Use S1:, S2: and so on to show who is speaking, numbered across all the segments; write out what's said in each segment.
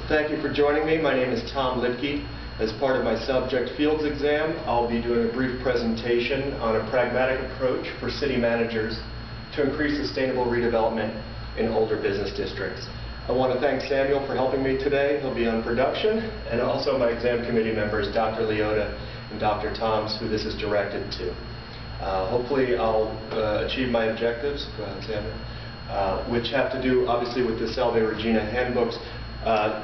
S1: Thank you for joining me. My name is Tom Litke. As part of my subject fields exam, I'll be doing a brief presentation on a pragmatic approach for city managers to increase sustainable redevelopment in older business districts. I want to thank Samuel for helping me today. He'll be on production, and also my exam committee members, Dr. Leota and Dr. Toms, who this is directed to. Hopefully I'll achieve my objectives, go ahead, Samuel, which have to do obviously with the Salve Regina handbook's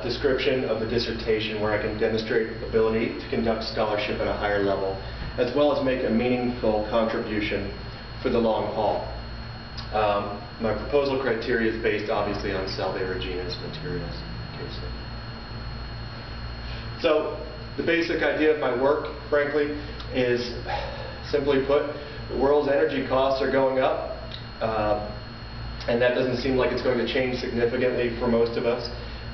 S1: description of the dissertation, where I can demonstrate ability to conduct scholarship at a higher level, as well as make a meaningful contribution for the long haul. My proposal criteria is based obviously on Salve Regina's materials. So the basic idea of my work, frankly, is simply put, the world's energy costs are going up, and that doesn't seem like it's going to change significantly for most of us.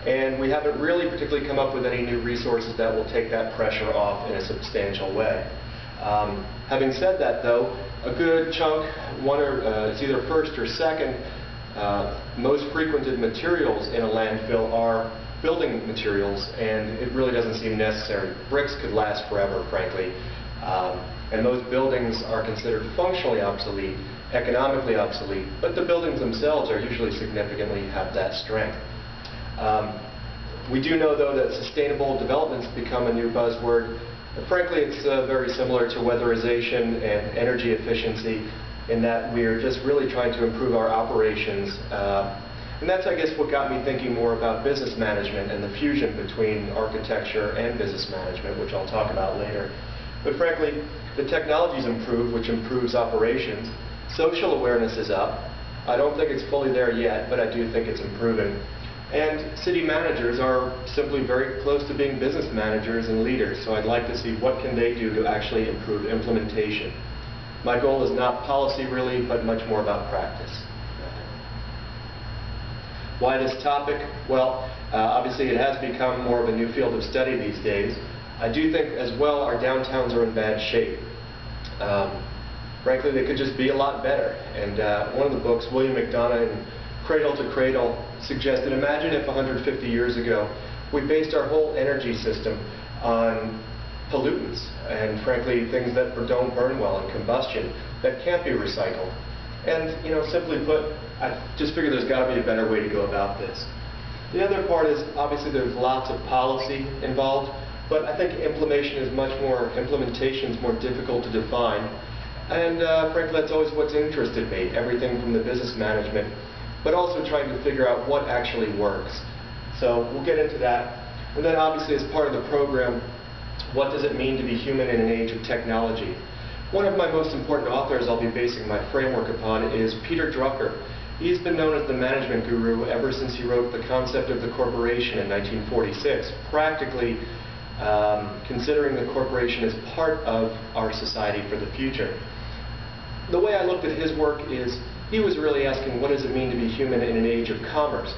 S1: And we haven't really particularly come up with any new resources that will take that pressure off in a substantial way. Having said that, though, a good chunk, it's either first or second, most frequented materials in a landfill are building materials, and it really doesn't seem necessary. Bricks could last forever, frankly, and those buildings are considered functionally obsolete, economically obsolete, but the buildings themselves are usually significantly have that strength. We do know, though, that sustainable development's become a new buzzword. Frankly, it's very similar to weatherization and energy efficiency in that we're just really trying to improve our operations. And that's, I guess, what got me thinking more about business management and the fusion between architecture and business management, which I'll talk about later. But frankly, the technology's improved, which improves operations. Social awareness is up. I don't think it's fully there yet, but I do think it's improving. And city managers are simply very close to being business managers and leaders, so I'd like to see what can they do to actually improve implementation. My goal is not policy really, but much more about practice. Why this topic? Well, obviously it has become more of a new field of study these days. I do think as well our downtowns are in bad shape. Frankly, they could just be a lot better. And one of the books, William McDonough in Cradle to Cradle, suggested, imagine if 150 years ago we based our whole energy system on pollutants and, frankly, things that don't burn well in combustion, that can't be recycled. And, you know, simply put, I just figure there's got to be a better way to go about this. The other part is, obviously, there's lots of policy involved, but I think implementation is more difficult to define. And, frankly, that's always what's interested me, everything from the business management, but also trying to figure out what actually works. So we'll get into that. And then obviously as part of the program, what does it mean to be human in an age of technology? One of my most important authors I'll be basing my framework upon is Peter Drucker. He's been known as the management guru ever since he wrote The Concept of the Corporation in 1946, practically considering the corporation as part of our society for the future. The way I looked at his work is he was really asking, what does it mean to be human in an age of commerce?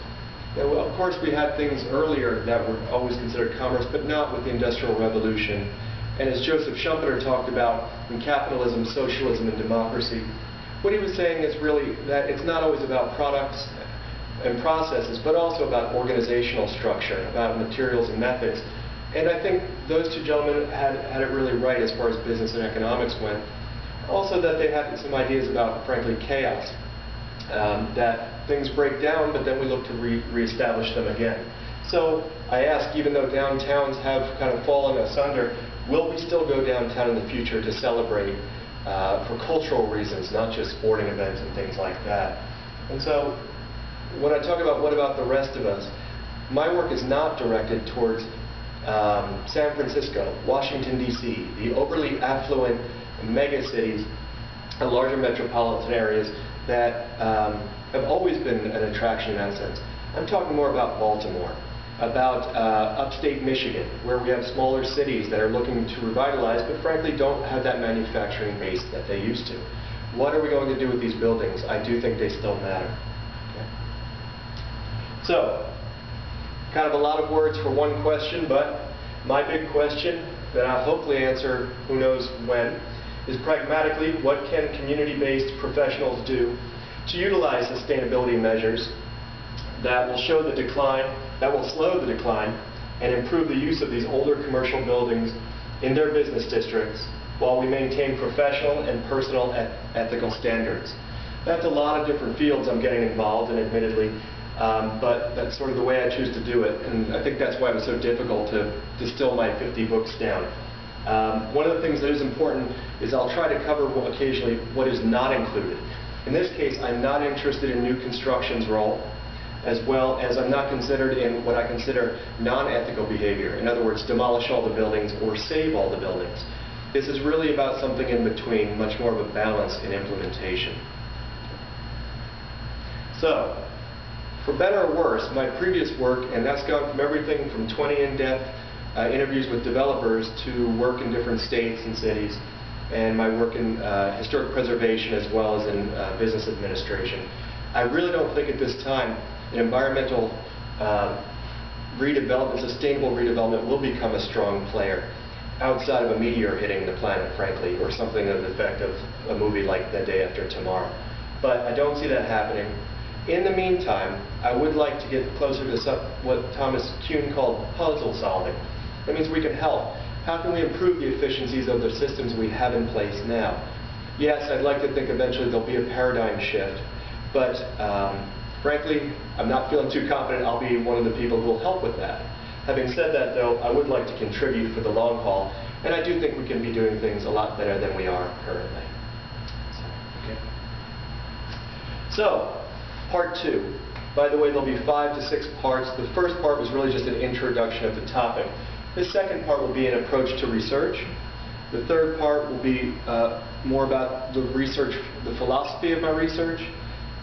S1: Now, of course, we had things earlier that were always considered commerce, but not with the Industrial Revolution. And as Joseph Schumpeter talked about in Capitalism, Socialism, and Democracy, what he was saying is really that it's not always about products and processes, but also about organizational structure, about materials and methods. And I think those two gentlemen had it really right as far as business and economics went. Also that they had some ideas about, frankly, chaos. That things break down, but then we look to reestablish them again. So I ask, even though downtowns have kind of fallen asunder, will we still go downtown in the future to celebrate for cultural reasons, not just sporting events and things like that? And so when I talk about what about the rest of us, my work is not directed towards San Francisco, Washington, D.C., the overly affluent mega cities and larger metropolitan areas that have always been an attraction in that sense. I'm talking more about Baltimore, about upstate Michigan, where we have smaller cities that are looking to revitalize, but frankly don't have that manufacturing base that they used to. What are we going to do with these buildings? I do think they still matter. Okay. So, kind of a lot of words for one question, but my big question that I'll hopefully answer who knows when is pragmatically, what can community-based professionals do to utilize sustainability measures that will show the decline, that will slow the decline, and improve the use of these older commercial buildings in their business districts while we maintain professional and personal ethical standards. That's a lot of different fields I'm getting involved in, admittedly, but that's sort of the way I choose to do it, and I think that's why it was so difficult to distill my 50 books down. One of the things that is important is I'll try to cover occasionally what is not included. In this case, I'm not interested in new construction's role, as well as I'm not considered in what I consider non-ethical behavior. In other words, demolish all the buildings or save all the buildings. This is really about something in between, much more of a balance in implementation. So, for better or worse, my previous work, and that's gone from everything from 20 in-depth interviews with developers to work in different states and cities, and my work in historic preservation as well as in business administration. I really don't think at this time an environmental redevelopment, sustainable redevelopment will become a strong player outside of a meteor hitting the planet, frankly, or something of the effect of a movie like The Day After Tomorrow. But I don't see that happening. In the meantime, I would like to get closer to what Thomas Kuhn called puzzle solving. That means we can help. How can we improve the efficiencies of the systems we have in place now? Yes, I'd like to think eventually there'll be a paradigm shift, but frankly, I'm not feeling too confident I'll be one of the people who will help with that. Having said that, though, I would like to contribute for the long haul, and I do think we can be doing things a lot better than we are currently. So, part 2. By the way, there'll be 5 to 6 parts. The first part was really just an introduction of the topic. The second part will be an approach to research. The third part will be more about the research, the philosophy of my research.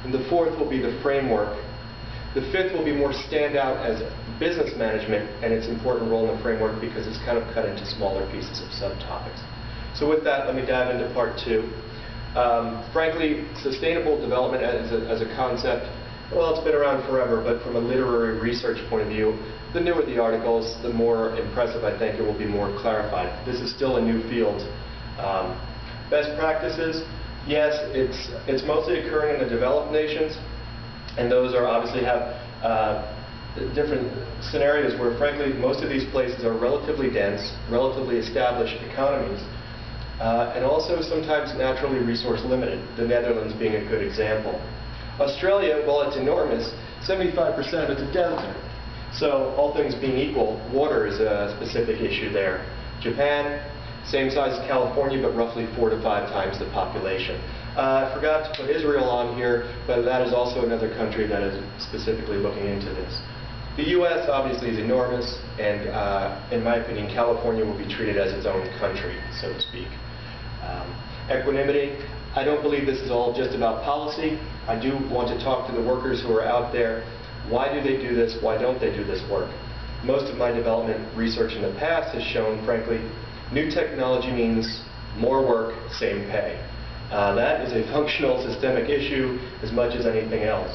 S1: And the fourth will be the framework. The fifth will be more stand out as business management and its important role in the framework because it's kind of cut into smaller pieces of subtopics. So with that, let me dive into part 2. Frankly, sustainable development as a concept, well, it's been around forever, but from a literary research point of view, the newer the articles, the more impressive I think it will be more clarified. This is still a new field. Best practices, yes, it's mostly occurring in the developed nations, and those are obviously have different scenarios where, frankly, most of these places are relatively dense, relatively established economies, and also sometimes naturally resource limited, the Netherlands being a good example. Australia, while it's enormous, 75% of it's a desert. So all things being equal, water is a specific issue there. Japan, same size as California, but roughly 4 to 5 times the population. I forgot to put Israel on here, but that is also another country that is specifically looking into this. The U.S. obviously is enormous, and in my opinion, California will be treated as its own country, so to speak. Equanimity, I don't believe this is all just about policy. I do want to talk to the workers who are out there. Why do they do this? Why don't they do this work? Most of my development research in the past has shown, frankly, new technology means more work, same pay. That is a functional systemic issue as much as anything else.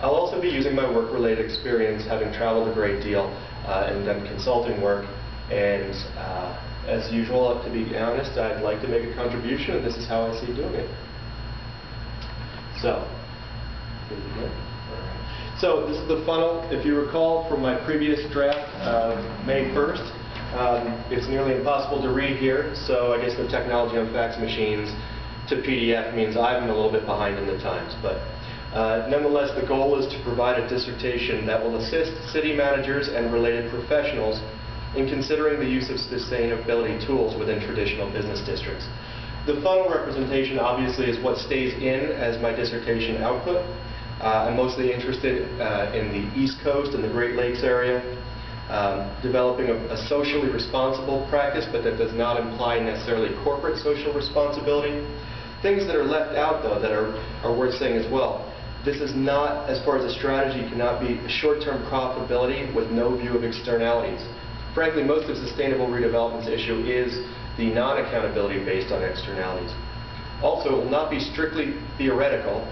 S1: I'll also be using my work-related experience, having traveled a great deal and done consulting work, and as usual, to be honest, I'd like to make a contribution, and this is how I see doing it. So, this is the funnel. If you recall from my previous draft, May 1st, it's nearly impossible to read here, so I guess the technology on fax machines to PDF means I'm a little bit behind in the times. But nonetheless, the goal is to provide a dissertation that will assist city managers and related professionals in considering the use of sustainability tools within traditional business districts. The funnel representation obviously is what stays in as my dissertation output. I'm mostly interested in the East Coast and the Great Lakes area, developing a socially responsible practice, but that does not imply necessarily corporate social responsibility. Things that are left out, though, that are worth saying as well. This is not, as far as a strategy, cannot be short-term profitability with no view of externalities. Frankly, most of sustainable redevelopment's issue is the non-accountability based on externalities. Also, it will not be strictly theoretical,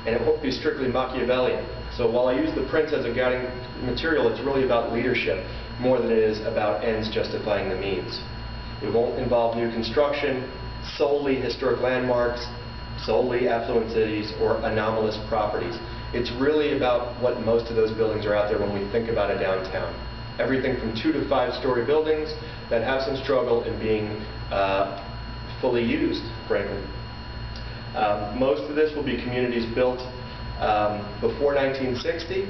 S1: and it won't be strictly Machiavellian. So while I use the prints as a guiding material, it's really about leadership more than it is about ends justifying the means. It won't involve new construction, solely historic landmarks, solely affluent cities, or anomalous properties. It's really about what most of those buildings are out there when we think about a downtown. Everything from 2 to 5 story buildings that have some struggle in being fully used, frankly. Most of this will be communities built before 1960,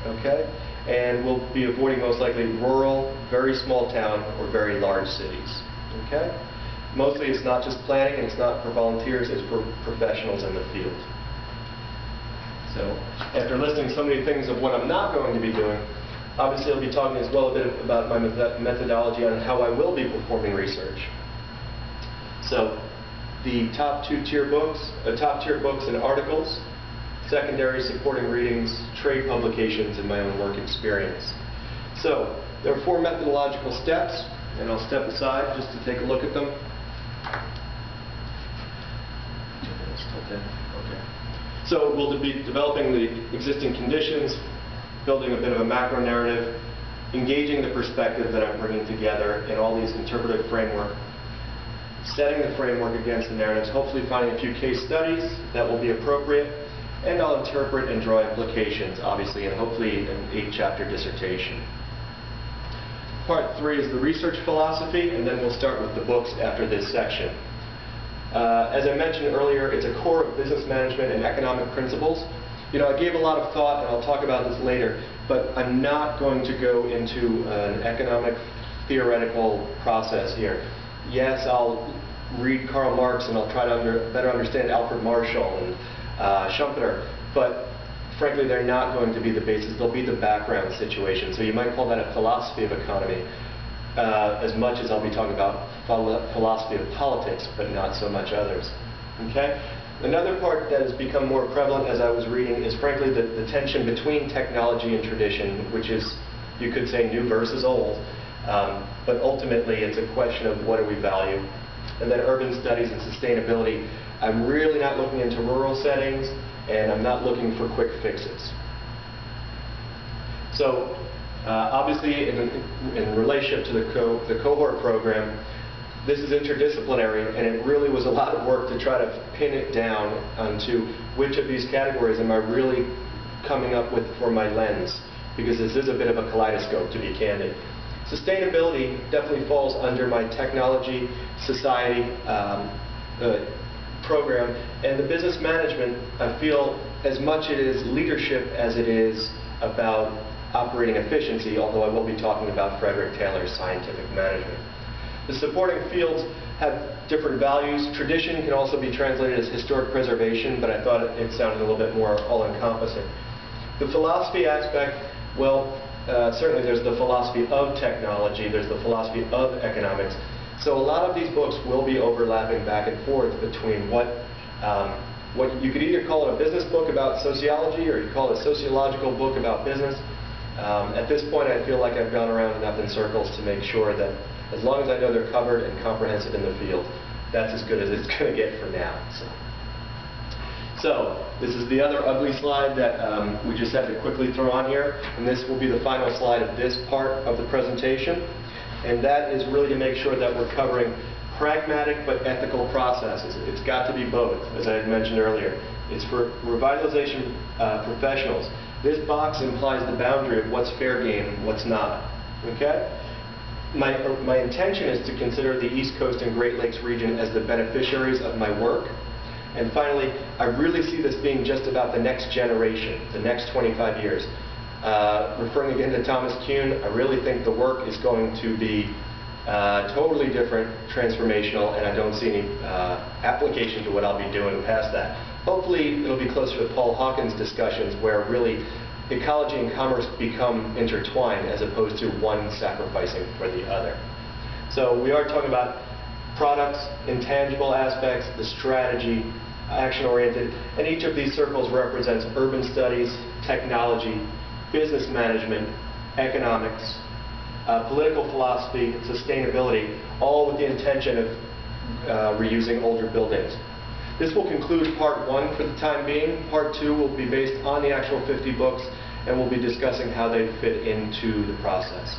S1: okay? And we'll be avoiding most likely rural, very small town, or very large cities, okay? Mostly it's not just planning, and it's not for volunteers, it's for professionals in the field. So, after listing so many things of what I'm not going to be doing, obviously I'll be talking as well a bit about my methodology on how I will be performing research. So, the top tier books and articles, secondary supporting readings, trade publications, and my own work experience. So, there are 4 methodological steps, and I'll step aside just to take a look at them. Okay. So we'll be developing the existing conditions, building a bit of a macro narrative, engaging the perspective that I'm bringing together in all these interpretive framework, setting the framework against the narratives, hopefully finding a few case studies that will be appropriate, and I'll interpret and draw implications, obviously, and hopefully an 8-chapter dissertation. Part 3 is the research philosophy, and then we'll start with the books after this section. As I mentioned earlier, it's a core of business management and economic principles. You know, I gave a lot of thought, and I'll talk about this later, but I'm not going to go into an economic theoretical process here. Yes, I'll read Karl Marx, and I'll try to better understand Alfred Marshall and Schumpeter, but frankly, they're not going to be the basis. They'll be the background situation. So you might call that a philosophy of economy, as much as I'll be talking about philosophy of politics, but not so much others. Okay? Another part that has become more prevalent as I was reading is frankly the tension between technology and tradition, which is, you could say, new versus old. But ultimately, it's a question of what do we value. And then urban studies and sustainability. I'm really not looking into rural settings, and I'm not looking for quick fixes. So, obviously, in relationship to the cohort program, this is interdisciplinary, and it really was a lot of work to try to pin it down onto which of these categories am I really coming up with for my lens, because this is a bit of a kaleidoscope, to be candid. Sustainability definitely falls under my technology, society program, and the business management, I feel, as much it is leadership as it is about operating efficiency, although I will be talking about Frederick Taylor's scientific management. The supporting fields have different values. Tradition can also be translated as historic preservation, but I thought it sounded a little bit more all-encompassing. The philosophy aspect, well, certainly there's the philosophy of technology, there's the philosophy of economics. So a lot of these books will be overlapping back and forth between what you could either call it a business book about sociology, or you call it a sociological book about business. At this point, I feel like I've gone around enough in circles to make sure that as long as I know they're covered and comprehensive in the field, that's as good as it's going to get for now. So this is the other ugly slide that we just had to quickly throw on here, and this will be the final slide of this part of the presentation. And that is really to make sure that we're covering pragmatic but ethical processes. It's got to be both, as I had mentioned earlier. It's for revitalization professionals. This box implies the boundary of what's fair game and what's not. Okay? My intention is to consider the East Coast and Great Lakes region as the beneficiaries of my work. And finally, I really see this being just about the next generation, the next 25 years. Referring again to Thomas Kuhn, I really think the work is going to be totally different, transformational, and I don't see any application to what I'll be doing past that. Hopefully, it'll be closer to Paul Hawkins' discussions, where really ecology and commerce become intertwined as opposed to one sacrificing for the other. So we are talking about products, intangible aspects, the strategy, action-oriented, and each of these circles represents urban studies, technology, business management, economics, political philosophy, sustainability, all with the intention of reusing older buildings. This will conclude part 1 for the time being. Part 2 will be based on the actual 50 books, and we'll be discussing how they fit into the process.